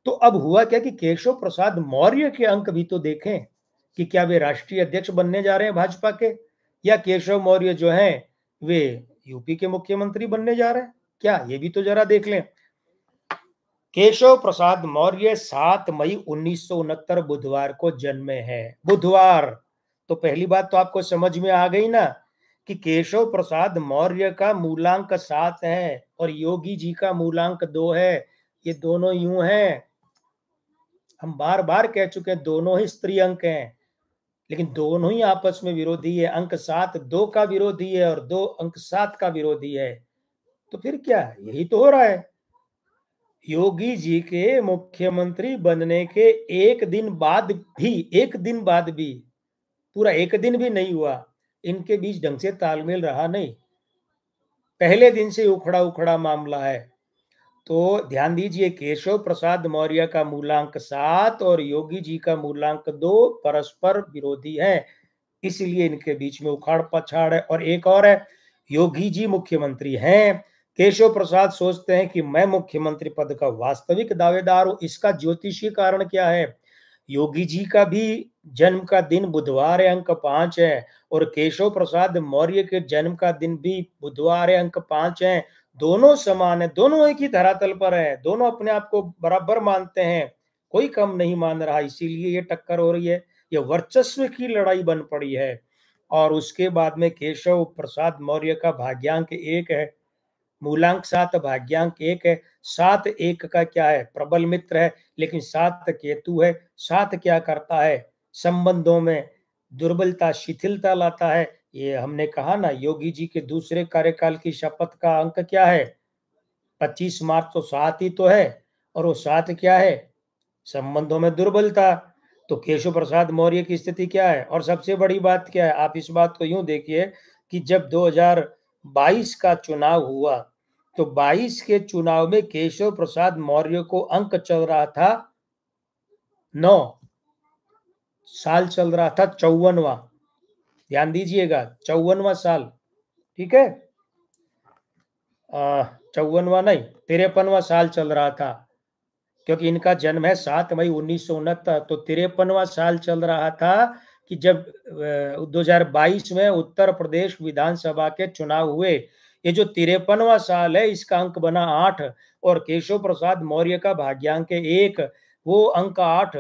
तो अब हुआ क्या कि केशव प्रसाद मौर्य के अंक भी तो देखें कि क्या वे राष्ट्रीय अध्यक्ष बनने जा रहे हैं भाजपा के, या केशव मौर्य जो हैं वे यूपी के मुख्यमंत्री बनने जा रहे हैं, क्या ये भी तो जरा देख लें। केशव प्रसाद मौर्य 7 मई 1969 बुधवार को जन्मे हैं। बुधवार, तो पहली बात तो आपको समझ में आ गई ना कि केशव प्रसाद मौर्य का मूलांक 7 है और योगी जी का मूलांक 2 है। ये दोनों यूं हैं, हम बार बार कह चुके हैं, दोनों ही स्त्री अंक हैं, लेकिन दोनों ही आपस में विरोधी है। अंक 7 2 का विरोधी है और 2 अंक 7 का विरोधी है। तो फिर क्या, यही तो हो रहा है। योगी जी के मुख्यमंत्री बनने के एक दिन बाद भी, पूरा एक दिन भी नहीं हुआ, इनके बीच ढंग से तालमेल रहा नहीं। पहले दिन से उखड़ा उखड़ा मामला है। तो ध्यान दीजिए, केशव प्रसाद मौर्य का मूलांक 7 और योगी जी का मूलांक 2 परस्पर विरोधी है, इसलिए इनके बीच में उखाड़ पछाड़ है। और एक और है, योगी जी मुख्यमंत्री हैं, केशव प्रसाद सोचते हैं कि मैं मुख्यमंत्री पद का वास्तविक दावेदार हूं। इसका ज्योतिषीय कारण क्या है, योगी जी का भी जन्म का दिन बुधवार है, अंक 5 है, और केशव प्रसाद मौर्य के जन्म का दिन भी बुधवार है, अंक 5 है। दोनों समान है, दोनों एक ही धरातल पर है, दोनों अपने आप को बराबर मानते हैं, कोई कम नहीं मान रहा, इसीलिए ये टक्कर हो रही है, ये वर्चस्व की लड़ाई बन पड़ी है। और उसके बाद में केशव प्रसाद मौर्य का भाग्यांक 1 है, मूलांक 7, भाग्यांक 1 है। 7 1 का क्या है, प्रबल मित्र है, लेकिन 7 केतु है। 7 क्या करता है, संबंधों में दुर्बलता शिथिलता लाता है। ये हमने कहा ना, योगी जी के दूसरे कार्यकाल की शपथ का अंक क्या है, 25 मार्च, तो 7 ही तो है, और वो 7 क्या है, संबंधों में दुर्बलता। तो केशव प्रसाद मौर्य की स्थिति क्या है, और सबसे बड़ी बात क्या है, आप इस बात को यूं देखिए कि जब 2022 का चुनाव हुआ, तो 22 के चुनाव में केशव प्रसाद मौर्य को अंक चल रहा था 9, साल चल रहा था 54वां, ध्यान दीजिएगा 54वां साल, ठीक है, 54वां नहीं, 53वां साल चल रहा था, क्योंकि इनका जन्म है 7 मई 1969, तो 53वां साल चल रहा था कि जब 2022 में उत्तर प्रदेश विधानसभा के चुनाव हुए। ये जो 53वां साल है, इसका अंक बना 8, और केशव प्रसाद मौर्य का भाग्यांक 1, वो अंक 8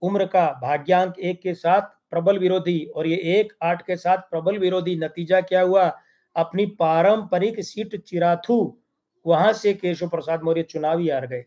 उम्र का भाग्यांक 1 के साथ प्रबल विरोधी, और ये 1 8 के साथ प्रबल विरोधी। नतीजा क्या हुआ, अपनी पारंपरिक सीट चिराथू, वहां से केशव प्रसाद मौर्य चुनाव ही हार गए।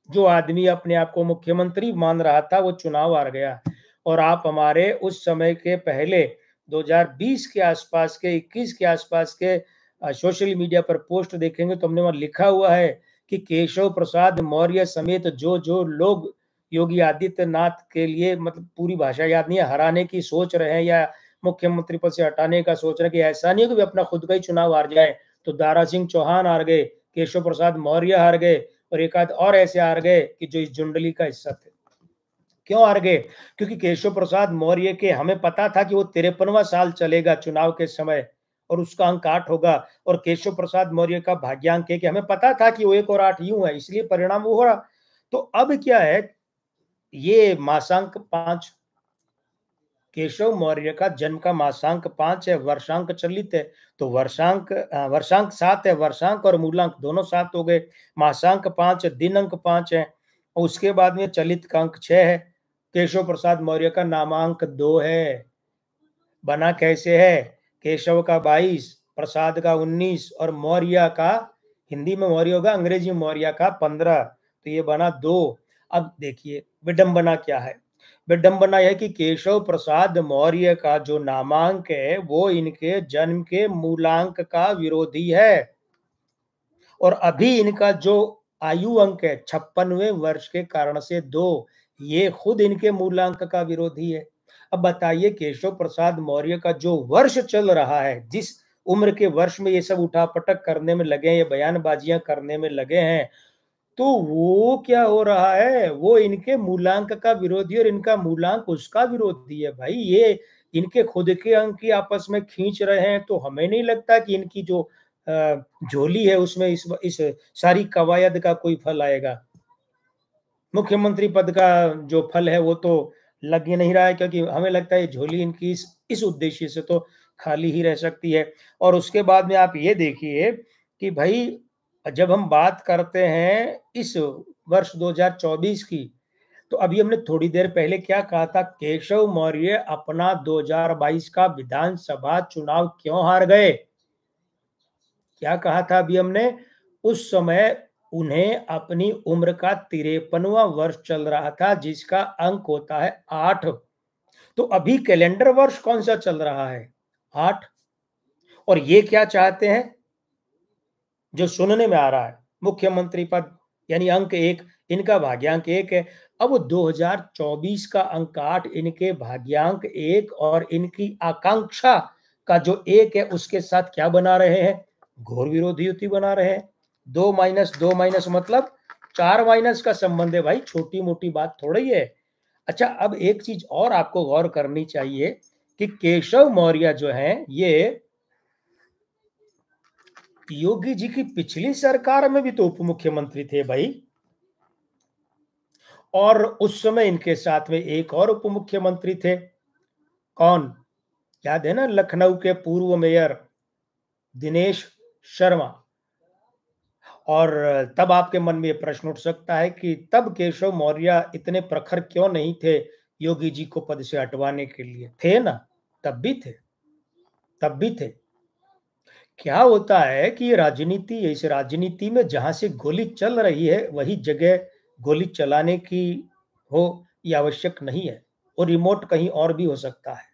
जो आदमी अपने आप को मुख्यमंत्री मान रहा था, वो चुनाव हार गया। और आप हमारे उस समय के पहले 2020 के आसपास के 21 के आसपास के सोशल मीडिया पर पोस्ट देखेंगे, तो हमने वहां लिखा हुआ है कि केशव प्रसाद मौर्य समेत जो जो लोग योगी आदित्यनाथ के लिए, मतलब पूरी भाषा याद नहीं है, हराने की सोच रहे हैं या मुख्यमंत्री पद से हटाने का सोच रहे हैं, कि ऐसा नहीं है कि वे अपना खुद का ही चुनाव हार जाए। तो दारा सिंह चौहान हार गए, केशव प्रसाद मौर्य हार गए, और एक आध और ऐसे हार गए कि जो इस जुंडली का हिस्सा थे। क्यों हार गए, क्योंकि केशव प्रसाद मौर्य के हमें पता था कि वो 53वां साल चलेगा चुनाव के समय, और उसका अंक 8 होगा, और केशव प्रसाद मौर्य का भाग्यांक है कि हमें पता था कि वो 1 और 8 यूं है, इसलिए परिणाम वो हो रहा। तो अब क्या है, ये मासांक 5, केशव मौर्य का जन्म का मासांक 5 है, वर्षांक चलित है, तो वर्षांक 7 है, वर्षांक और मूलांक दोनों 7 हो गए, मासांक 5, दिनांक 5 है, और उसके बाद में चलित का अंक 6 है। केशव प्रसाद मौर्य का नामांक 2 है। बना कैसे है, केशव का 22, प्रसाद का 19, और मौर्य का, हिंदी में मौर्य होगा, अंग्रेजी में मौर्य का 15, तो ये बना 2। अब देखिए विडंबना क्या है, विडंबना यह कि केशव प्रसाद मौर्य का जो नामांक है, वो इनके जन्म के मूलांक का विरोधी है, और अभी इनका जो आयु अंक है 56वें वर्ष के कारण से 2, ये खुद इनके मूलांक का विरोधी है। अब बताइए, केशव प्रसाद मौर्य का जो वर्ष चल रहा है, जिस उम्र के वर्ष में ये सब उठापटक करने में लगे हैं, ये बयानबाजियां करने में लगे हैं, तो वो क्या हो रहा है, वो इनके मूलांक का विरोधी और इनका मूलांक उसका विरोधी है। भाई ये इनके खुद के अंक ही आपस में खींच रहे हैं, तो हमें नहीं लगता कि इनकी जो झोली है उसमें इस सारी कवायद का कोई फल आएगा। मुख्यमंत्री पद का जो फल है वो तो लग ही नहीं रहा है, क्योंकि हमें लगता है झोली इनकी इस उद्देश्य से तो खाली ही रह सकती है। और उसके बाद में आप ये देखिए कि भाई जब हम बात करते हैं इस वर्ष 2024 की, तो अभी हमने थोड़ी देर पहले क्या कहा था, केशव मौर्य अपना 2022 का विधानसभा चुनाव क्यों हार गए? क्या कहा था अभी हमने? उस समय उन्हें अपनी उम्र का 53वां वर्ष चल रहा था, जिसका अंक होता है 8। तो अभी कैलेंडर वर्ष कौन सा चल रहा है? 8। और ये क्या चाहते हैं? जो सुनने में आ रहा है, मुख्यमंत्री पद यानी अंक 1, इनका भाग्यांक 1 है। अब 2024 का अंक 8, इनके भाग्यांक 1 और इनकी आकांक्षा का जो 1 है उसके साथ क्या बना रहे हैं? घोर विरोधी युति बना रहे हैं। 2 माइनस 2 माइनस मतलब 4 माइनस का संबंध है भाई, छोटी मोटी बात थोड़ी है। अच्छा, अब एक चीज और आपको गौर करनी चाहिए कि केशव मौर्य जो है ये योगी जी की पिछली सरकार में भी तो उप मुख्यमंत्री थे भाई। और उस समय इनके साथ में एक और उप मुख्यमंत्री थे। कौन? याद है ना, लखनऊ के पूर्व मेयर दिनेश शर्मा। और तब आपके मन में ये प्रश्न उठ सकता है कि तब केशव मौर्य इतने प्रखर क्यों नहीं थे योगी जी को पद से हटवाने के लिए? थे ना, तब भी थे, तब भी थे। क्या होता है कि ये राजनीति, इस राजनीति में जहां से गोली चल रही है वही जगह गोली चलाने की हो, ये आवश्यक नहीं है। और रिमोट कहीं और भी हो सकता है।